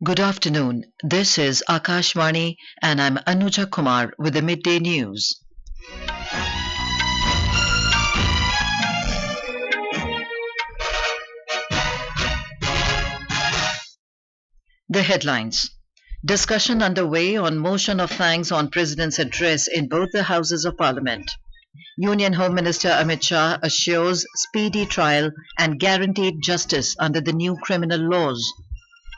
Good afternoon. This is Akashvani and I'm Anuja Kumar with the Midday News. The headlines. Discussion underway on motion of thanks on President's address in both the Houses of Parliament. Union Home Minister Amit Shah assures speedy trial and guaranteed justice under the new criminal laws.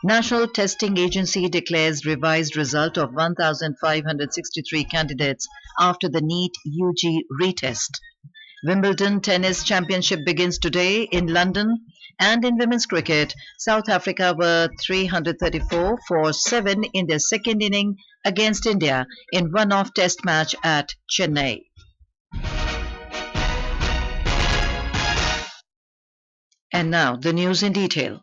National Testing Agency declares revised result of 1,563 candidates after the NEET UG retest. Wimbledon Tennis Championship begins today in London, and in women's cricket, South Africa were 334 for 7 in their second inning against India in one-off test match at Chennai. And now the news in detail.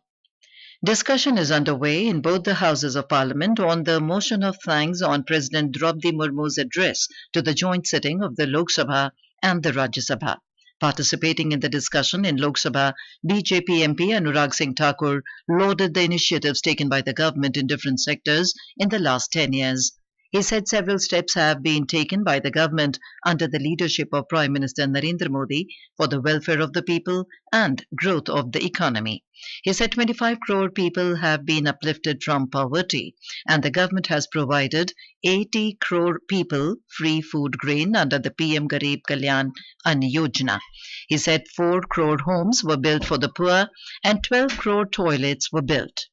Discussion is underway in both the Houses of Parliament on the motion of thanks on President Draupadi Murmu's address to the joint sitting of the Lok Sabha and the Rajya Sabha. Participating in the discussion in Lok Sabha, BJP MP Anurag Singh Thakur lauded the initiatives taken by the government in different sectors in the last 10 years. He said several steps have been taken by the government under the leadership of Prime Minister Narendra Modi for the welfare of the people and growth of the economy. He said 25 crore people have been uplifted from poverty and the government has provided 80 crore people free food grain under the PM Garib Kalyan Ann Yojana. He said 4 crore homes were built for the poor and 12 crore toilets were built.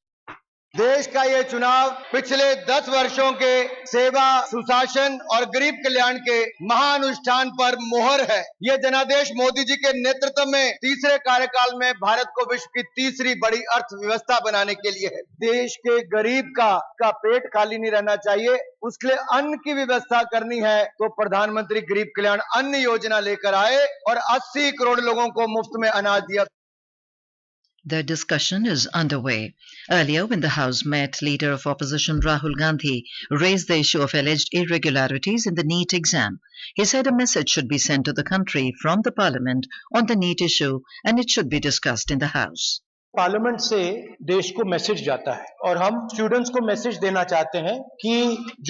देश का ये चुनाव पिछले 10 वर्षों के सेवा, सुशासन और गरीब कल्याण के महानुष्ठान पर मोहर है। ये जनादेश मोदी जी के नेतृत्व में तीसरे कार्यकाल में भारत को विश्व की तीसरी बड़ी अर्थव्यवस्था बनाने के लिए है। देश के गरीब का पेट खाली नहीं रहना चाहिए, उसके लिए अन्न की व्यवस्था करनी है तो प्रधानमंत्री गरीब कल्याण अन्न योजना लेकर आए और 80 करोड़ लोगों को मुफ्त में अनाज दिया। The discussion is underway. Earlier, when the House met, Leader of Opposition Rahul Gandhi raised the issue of alleged irregularities in the NEET exam. He said a message should be sent to the country from the Parliament on the NEET issue and it should be discussed in the House. Parliament से देश को message जाता है और हम students को message देना चाहते हैं कि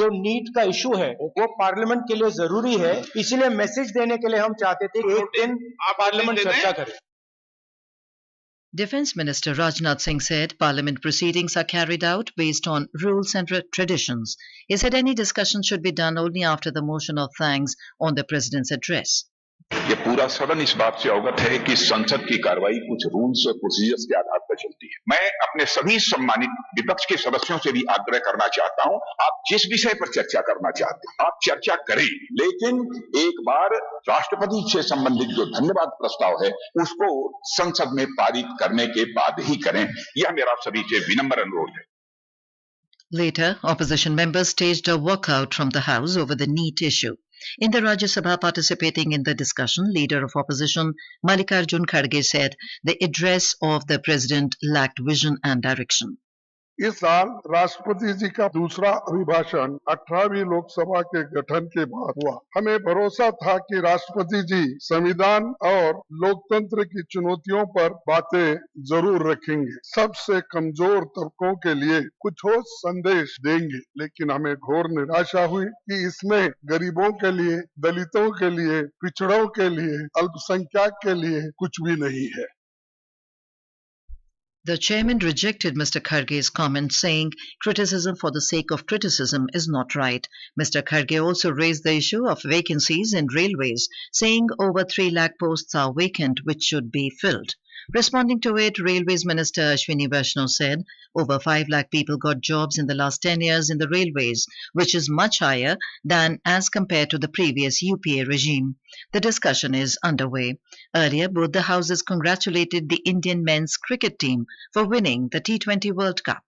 जो नीट का इशू है वो पार्लियामेंट के लिए जरूरी है, इसलिए मैसेज देने के लिए हम चाहते थे कि एक दिन पार्लियामेंट चर्चा करे। Defence Minister Rajnath Singh said Parliament proceedings are carried out based on rules and traditions. He said any discussion should be done only after the motion of thanks on the President's address. ये पूरा सदन इस बात से अवगत है कि संसद की कार्रवाई कुछ रूल्स और प्रोसीजर्स के आधार पर चलती है। मैं अपने सभी सम्मानित विपक्ष के सदस्यों से भी आग्रह करना चाहता हूं, आप जिस विषय पर चर्चा करना चाहते हैं आप चर्चा करें, लेकिन एक बार राष्ट्रपति से संबंधित जो धन्यवाद प्रस्ताव है उसको संसद में पारित करने के बाद ही करें, यह मेरा सभी से विनम्र अनुरोध है। Later, opposition members staged a walkout from the House over the NEET issue. In the Rajya Sabha, participating in the discussion, Leader of Opposition Mallikarjun Kharge said the address of the President lacked vision and direction. इस साल राष्ट्रपति जी का दूसरा अभिभाषण 18वीं लोकसभा के गठन के बाद हुआ। हमें भरोसा था कि राष्ट्रपति जी संविधान और लोकतंत्र की चुनौतियों पर बातें जरूर रखेंगे, सबसे कमजोर तबकों के लिए कुछ ठोस संदेश देंगे, लेकिन हमें घोर निराशा हुई कि इसमें गरीबों के लिए, दलितों के लिए, पिछड़ों के लिए, अल्पसंख्यक के लिए कुछ भी नहीं है। The chairman rejected Mr. Kharge's comment, saying criticism for the sake of criticism is not right. Mr. Kharge also raised the issue of vacancies in railways, saying over 3 lakh posts are vacant which should be filled. Responding to it, Railways Minister Ashwini Vaishnaw said over 5 lakh people got jobs in the last 10 years in the railways, which is much higher than as compared to the previous UPA regime. The discussion is underway. Earlier, both the houses congratulated the Indian men's cricket team for winning the T20 World Cup.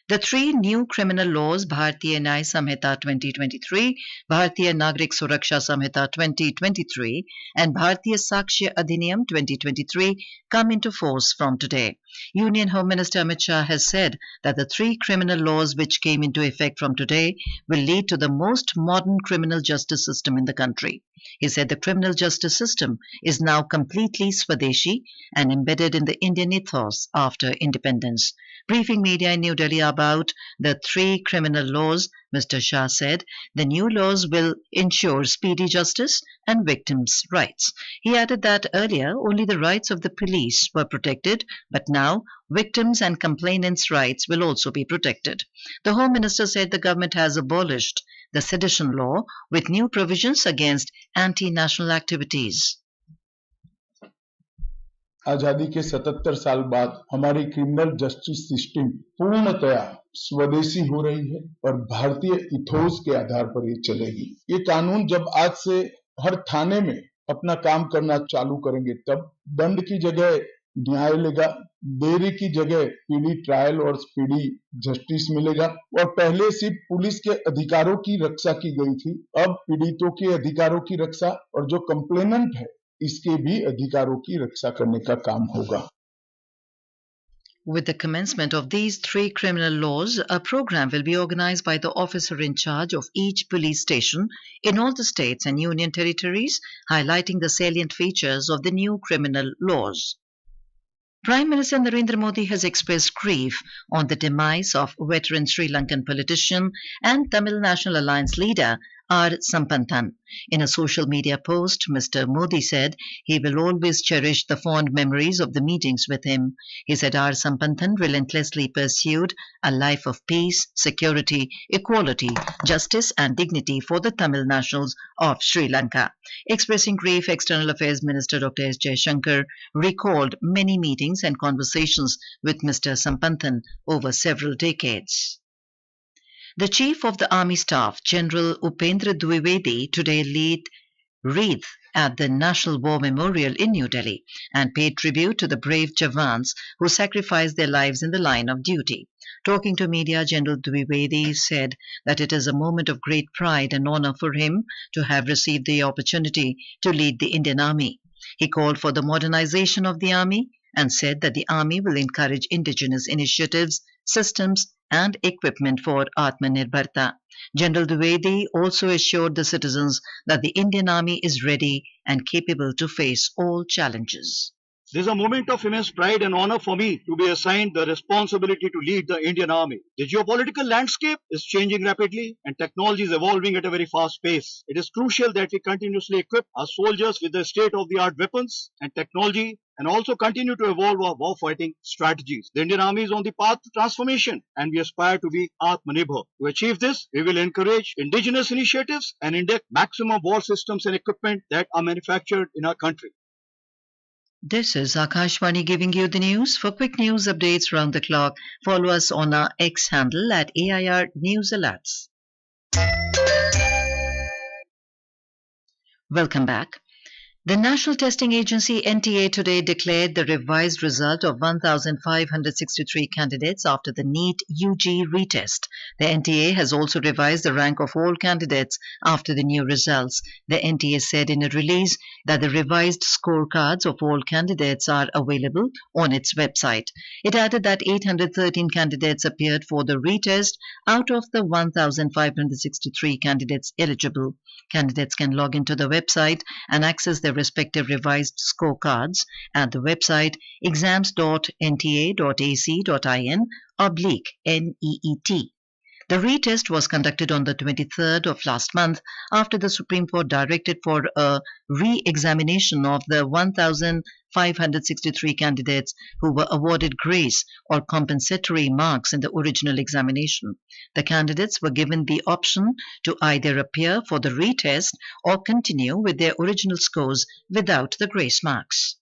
The 3 new criminal laws, Bharatiya Nyaya Samhita 2023, Bharatiya Nagrik Suraksha Samhita 2023 and Bharatiya Sakshya Adhiniyam 2023 come into force from today. Union Home Minister Amit Shah has said that the 3 criminal laws which came into effect from today will lead to the most modern criminal justice system in the country. He said the criminal justice system is now completely Swadeshi and embedded in the Indian ethos after independence. Briefing media in New Delhi, our about the 3 criminal laws, Mr. Shah said the new laws will ensure speedy justice and victims' rights. He added that earlier only the rights of the police were protected, but now victims' and complainants' rights will also be protected. The Home Minister said the government has abolished the sedition law with new provisions against anti-national activities. आजादी के 77 साल बाद हमारी criminal justice system पूर्णतया स्वदेशी हो रही है और भारतीय इथोस के आधार पर ये चलेगी। ये कानून जब आज से हर थाने में अपना काम करना चालू करेंगे तब दंड की जगह न्याय मिलेगा, देरी की जगह स्पीडी ट्रायल और स्पीडी जस्टिस मिलेगा। और पहले सिर्फ पुलिस के अधिकारों की रक्षा की गई थी, अब पीड़ितों के अधिकारों की रक्षा और जो कंप्लेनेंट है इसके भी अधिकारों की रक्षा करने का काम होगा। With the commencement of these 3 criminal laws, a program will be organized by the officer in charge of each police station in all the states and union territories, highlighting the salient features of the new criminal laws. Prime Minister Narendra Modi has expressed grief on the demise of veteran Sri Lankan politician and Tamil National Alliance leader R. Sampanthan. In a social media post, Mr. Modi said he will always cherish the fond memories of the meetings with him. He said R. Sampanthan relentlessly pursued a life of peace, security, equality, justice and dignity for the Tamil nationals of Sri Lanka. Expressing grief, External Affairs Minister Dr. S. Jaishankar recalled many meetings and conversations with Mr. Sampanthan over several decades. The Chief of the Army Staff, General Upendra Dwivedi, today laid wreath at the National War Memorial in New Delhi and paid tribute to the brave Jawans who sacrificed their lives in the line of duty. Talking to media, General Dwivedi said that it is a moment of great pride and honor for him to have received the opportunity to lead the Indian Army. He called for the modernization of the Army and said that the Army will encourage indigenous initiatives, systems and equipment for Atmanirbharta. General Dwivedi also assured the citizens that the Indian Army is ready and capable to face all challenges. This is a moment of immense pride and honor for me to be assigned the responsibility to lead the Indian Army. The geopolitical landscape is changing rapidly and technology is evolving at a very fast pace. It is crucial that we continuously equip our soldiers with the state-of-the-art weapons and technology and also continue to evolve our war-fighting strategies. The Indian Army is on the path to transformation and we aspire to be Atmanirbhar. To achieve this, we will encourage indigenous initiatives and inject maximum war systems and equipment that are manufactured in our country. This is Akashvani giving you the news. For quick news updates round the clock, follow us on our X handle at AIR News Alerts. Welcome back. The National Testing Agency NTA today declared the revised result of 1,563 candidates after the NEET UG retest. The NTA has also revised the rank of all candidates after the new results. The NTA said in a release that the revised scorecards of all candidates are available on its website. It added that 813 candidates appeared for the retest out of the 1,563 candidates eligible. Candidates can log into the website and access their respective revised scorecards at the website exams.nta.ac.in/NEET. The retest was conducted on the 23rd of last month after the Supreme Court directed for a re-examination of the 1,563 candidates who were awarded grace or compensatory marks in the original examination. The candidates were given the option to either appear for the retest or continue with their original scores without the grace marks.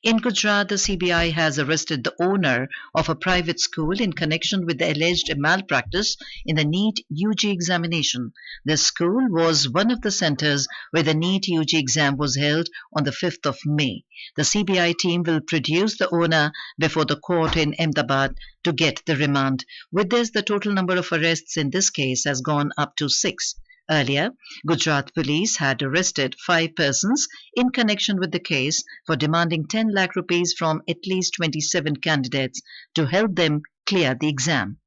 In Gujarat, the CBI has arrested the owner of a private school in connection with the alleged malpractice in the NEET UG examination. The school was one of the centres where the NEET UG exam was held on the 5th of May. The CBI team will produce the owner before the court in Ahmedabad to get the remand. With this, the total number of arrests in this case has gone up to 6. Earlier, Gujarat police had arrested 5 persons in connection with the case for demanding 10 lakh rupees from at least 27 candidates to help them clear the exam.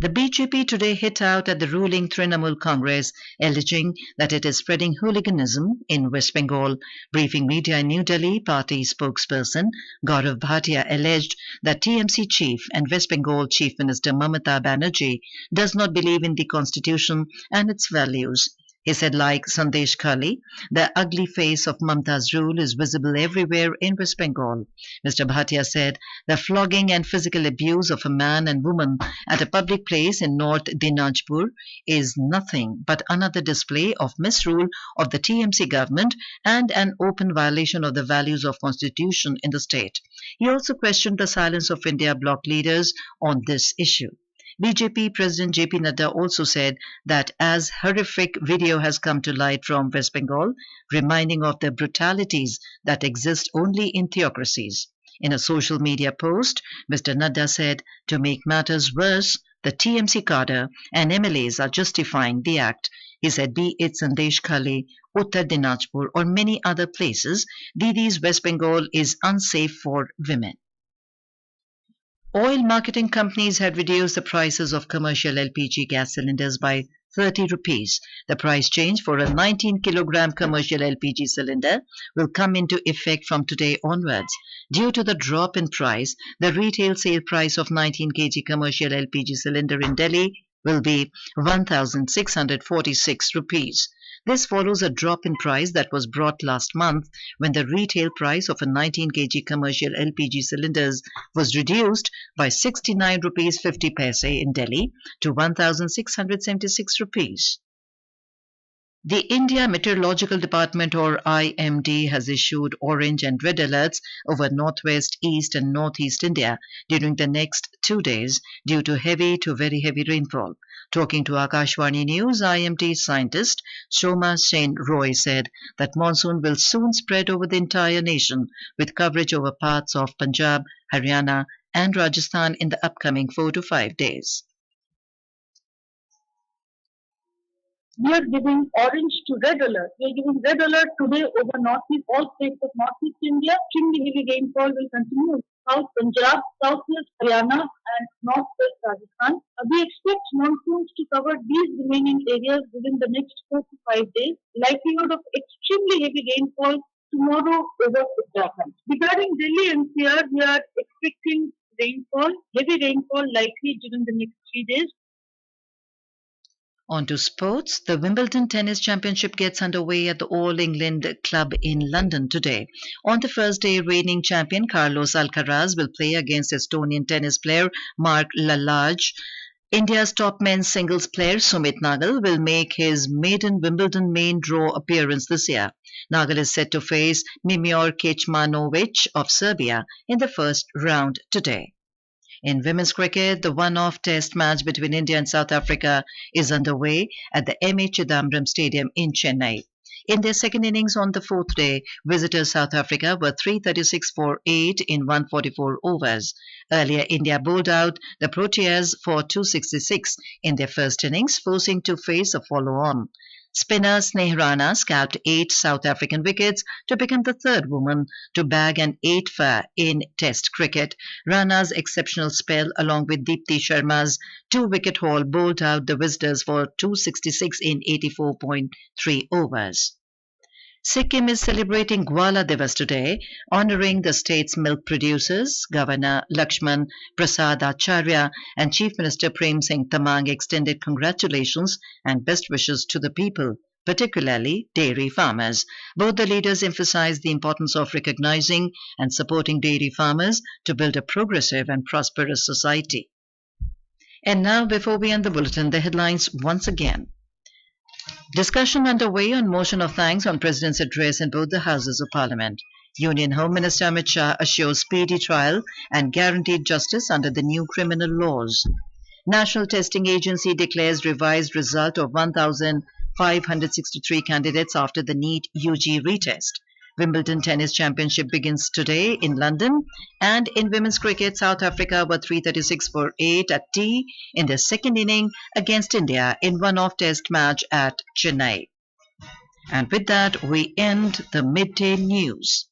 The BJP today hit out at the ruling Trinamool Congress, alleging that it is spreading hooliganism in West Bengal. Briefing media in New Delhi, party spokesperson Gaurav Bhatia alleged that TMC chief and West Bengal Chief Minister Mamata Banerjee does not believe in the constitution and its values. He said, like Sandesh Khali, the ugly face of Mamata's rule is visible everywhere in West Bengal. Mr. Bhatia said the flogging and physical abuse of a man and woman at a public place in North Dinajpur is nothing but another display of misrule of the TMC government and an open violation of the values of constitution in the state. He also questioned the silence of India bloc leaders on this issue. BJP President JP Nadda also said that as horrific video has come to light from West Bengal, reminding of the brutalities that exist only in theocracies. In a social media post, Mr. Nadda said, to make matters worse, the TMC cadre and MLAs are justifying the act. He said, be it Sandesh Khali, Uttar Dinajpur or many other places, Didi's West Bengal is unsafe for women. Oil marketing companies have reduced the prices of commercial LPG gas cylinders by 30 rupees. The price change for a 19 kilogram commercial LPG cylinder will come into effect from today onwards. Due to the drop in price, the retail sale price of 19 kg commercial LPG cylinder in Delhi will be 1,646 rupees. This follows a drop in price that was brought last month when the retail price of a 19 kg commercial LPG cylinders was reduced by 69 rupees 50 paise in Delhi to 1,676 rupees. The India Meteorological Department or IMD has issued orange and red alerts over northwest, east and northeast India during the next 2 days due to heavy to very heavy rainfall. Talking to Akashvani News, IMD scientist Shoma Sen Roy said that monsoon will soon spread over the entire nation with coverage over parts of Punjab, Haryana and Rajasthan in the upcoming 4 to 5 days. We are giving orange to red alert. We are giving red alert today over northeast, all states of northeast India. Extremely heavy rainfall will continue. South Punjab, southwest Haryana and northwest Rajasthan. We expect monsoons to cover these remaining areas within the next 4 to 5 days. Likelihood of extremely heavy rainfall tomorrow over Uttarakhand. Regarding Delhi NCR, we are expecting rainfall, heavy rainfall likely during the next 3 days. On to sports. The Wimbledon Tennis Championship gets underway at the All England Club in London today. On the first day, reigning champion Carlos Alcaraz will play against Estonian tennis player Mark Lalage. India's top men's singles player Sumit Nagal will make his maiden Wimbledon main draw appearance this year. Nagal is set to face Mimir Kecmanovic of Serbia in the first round today. In women's cricket, the one-off test match between India and South Africa is underway at the M.A. Chidambaram Stadium in Chennai. In their second innings on the fourth day, visitors South Africa were 336 for 8 in 144 overs. Earlier, India bowled out the Proteas for 266 in their first innings, forcing to face a follow-on. Spinner Sneh Rana scalped 8 South African wickets to become the third woman to bag an 8-for in Test cricket. Rana's exceptional spell, along with Deepti Sharma's 2-wicket haul, bowled out the visitors for 266 in 84.3 overs. Sikkim is celebrating Gwala Divas today, honouring the state's milk producers. Governor Lakshman Prasad Acharya and Chief Minister Prem Singh Tamang extended congratulations and best wishes to the people, particularly dairy farmers. Both the leaders emphasized the importance of recognizing and supporting dairy farmers to build a progressive and prosperous society. And now, before we end the bulletin, the headlines once again. Discussion underway on motion of thanks on President's address in both the Houses of Parliament. Union Home Minister Amit Shah assures speedy trial and guaranteed justice under the new criminal laws. National Testing Agency declares revised result of 1,563 candidates after the NEET UG retest. Wimbledon Tennis Championship begins today in London, and in women's cricket, South Africa were 336 for 8 at tea in their second inning against India in one-off test match at Chennai. And with that, we end the midday news.